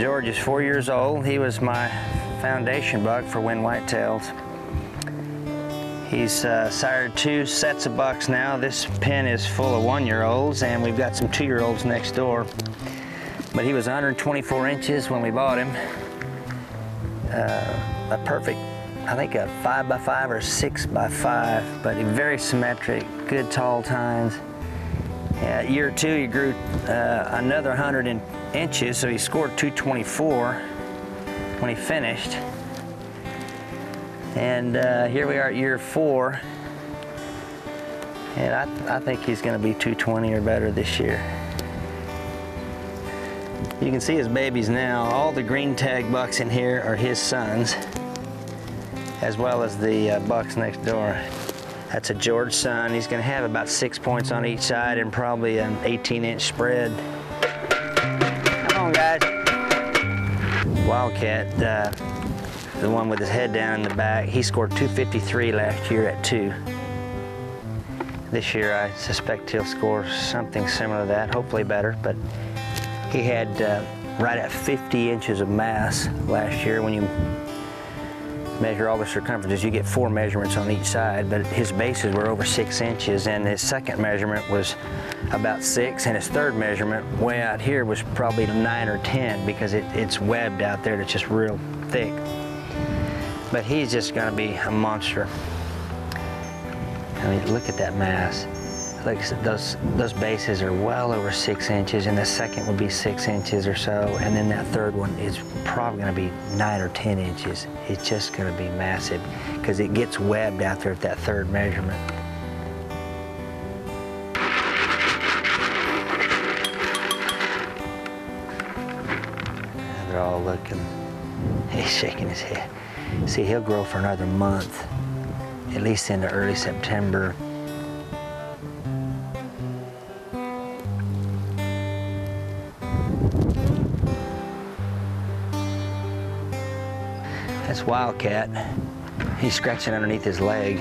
George is 4 years old. He was my foundation buck for Winn Whitetails. He's sired 2 sets of bucks now. This pen is full of 1-year-olds, and we've got some 2-year-olds next door. But he was 124 inches when we bought him. A perfect, I think a 5x5 or 6x5, but very symmetric, good tall tines. Year 2, he grew another 100 inches, so he scored 224 when he finished. And here we are at year 4, and I think he's going to be 220 or better this year. You can see his babies now. All the green tag bucks in here are his sons, as well as the bucks next door. That's a George son. He's going to have about 6 points on each side and probably an 18-inch spread. Come on, guys. Wildcat, the one with his head down in the back, he scored 253 last year at 2. This year I suspect he'll score something similar to that, hopefully better, but he had right at 50 inches of mass last year. When you measure all the circumferences, you get 4 measurements on each side, but his bases were over 6 inches, and his second measurement was about 6, and his third measurement way out here was probably 9 or 10, because it's webbed out there. It's just real thick. But he's just gonna be a monster. I mean, look at that mass. Like I said, those bases are well over 6 inches, and the second would be 6 inches or so, and then that third one is probably going to be 9 or 10 inches. It's just going to be massive because it gets webbed out there at that third measurement. They're all looking. He's shaking his head. See, he'll grow for another month, at least into early September. That's Wildcat. He's scratching underneath his leg.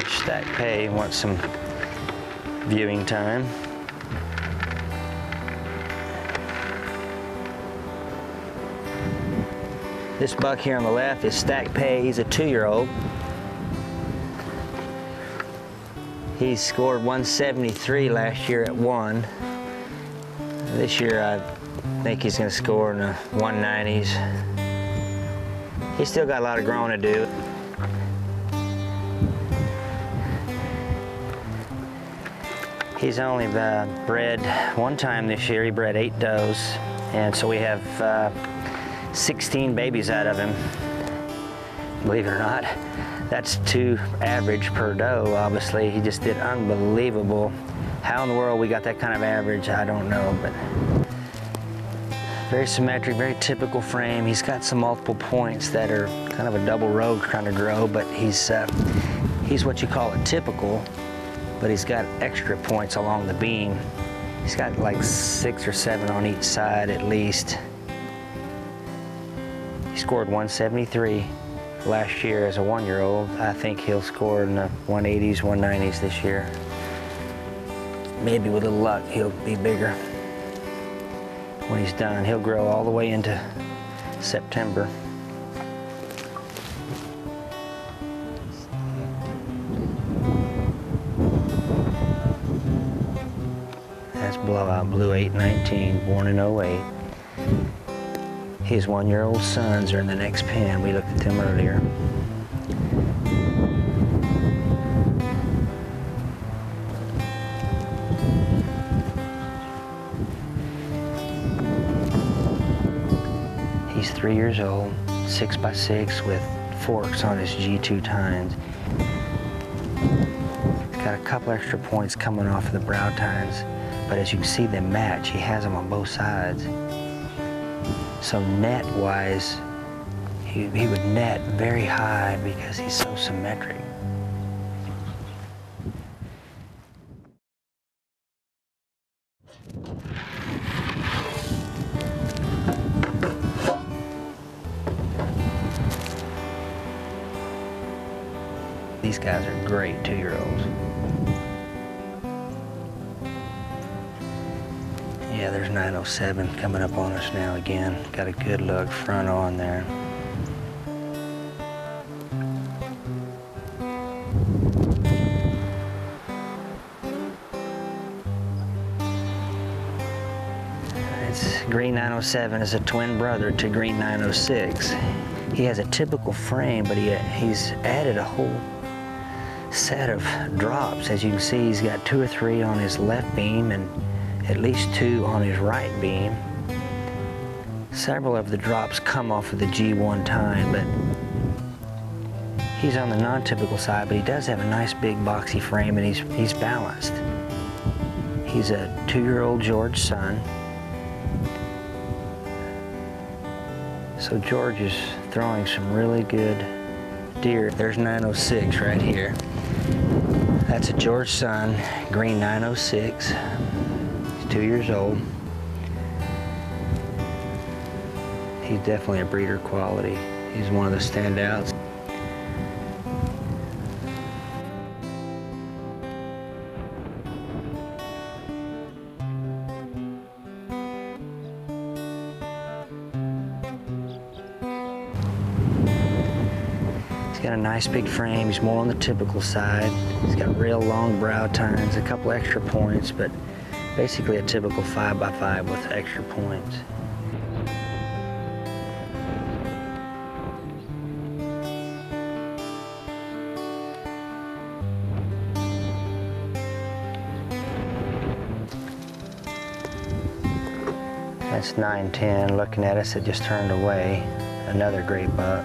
Stack pay wants some viewing time. This buck here on the left is Stack Pay. He's a 2-year-old. He scored 173 last year at 1. This year I think he's going to score in the 190s. He's still got a lot of growing to do. He's only bred 1 time this year. He bred 8 does, and so we have 16 babies out of him, believe it or not. That's 2 average per doe, obviously. He just did unbelievable. How in the world we got that kind of average, I don't know, but very symmetric, very typical frame. He's got some multiple points that are kind of a double row trying to grow, but he's what you call a typical, but he's got extra points along the beam. He's got like 6 or 7 on each side at least. He scored 173. Last year as a 1-year-old. I think he'll score in the 180s, 190s this year. Maybe with a little luck, he'll be bigger when he's done. He'll grow all the way into September. That's Blowout, Blue 819, born in 08. His 1-year-old sons are in the next pen. We looked at them earlier. He's 3 years old, 6x6 with forks on his G2 tines. He's got a couple extra points coming off of the brow tines, but as you can see, they match. He has them on both sides. So net-wise, he would net very high because he's so symmetric. These guys are great 2-year-olds. Yeah, there's 907 coming up on us now again. Got a good look front on there. Green 907 is a twin brother to Green 906. He has a typical frame, but he's added a whole set of drops. As you can see, he's got 2 or 3 on his left beam and at least 2 on his right beam. Several of the drops come off of the G1 tine, but he's on the non-typical side, but he does have a nice big boxy frame, and he's balanced. He's a 2-year-old George son. So George is throwing some really good deer. There's 906 right here. That's a George son, Green 906. He's 2 years old. He's definitely a breeder quality. He's one of the standouts. He's got a nice big frame. He's more on the typical side. He's got real long brow tines, a couple extra points, but basically a typical 5x5 with extra points. That's 910 looking at us. It just turned away. Another great buck.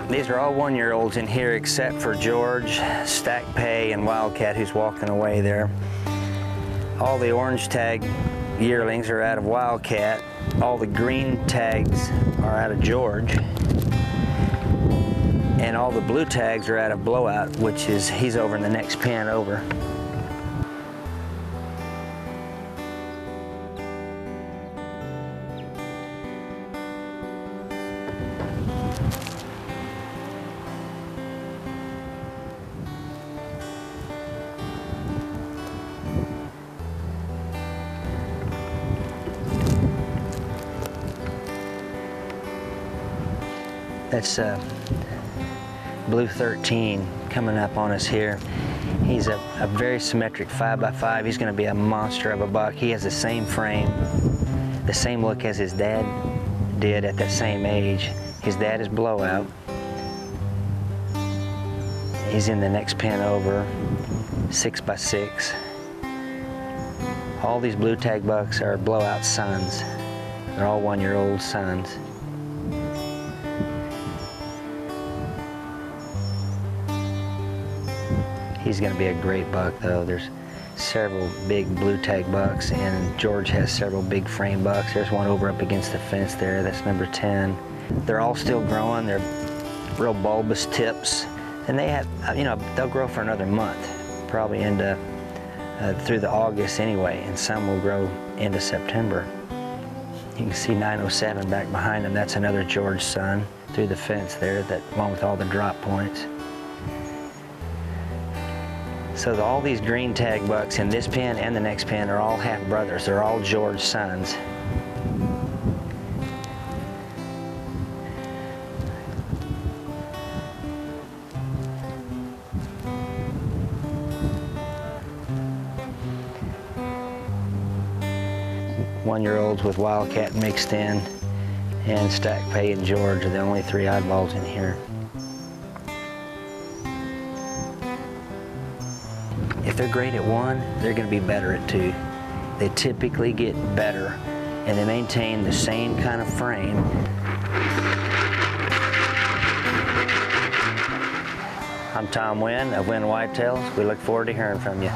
These are all 1-year-olds in here except for George, Stack Pay, and Wildcat, who's walking away there. All the orange tag yearlings are out of Wildcat. All the green tags are out of George. And all the blue tags are out of Blowout, which is, he's over in the next pen over. That's Blue 13 coming up on us here. He's a very symmetric 5x5. He's going to be a monster of a buck. He has the same frame, the same look as his dad did at that same age. His dad is Blowout. He's in the next pen over, 6x6. All these blue tag bucks are Blowout sons. They're all 1-year-old sons. He's going to be a great buck, though. There's several big blue tag bucks, and George has several big frame bucks. There's one over up against the fence there. That's number 10. They're all still growing. They're real bulbous tips, and they have, they'll grow for another month, probably into through the August anyway, and some will grow into September. You can see 907 back behind him. That's another George son through the fence there, that one with all the drop points. So all these green tag bucks in this pen and the next pen are all half brothers. They're all George sons. One-year-olds with Wildcat mixed in, and Stack Pay and George are the only 3 oddballs in here. If they're great at 1, they're going to be better at 2. They typically get better, and they maintain the same kind of frame. I'm Tom Winn of Winn Whitetails. We look forward to hearing from you.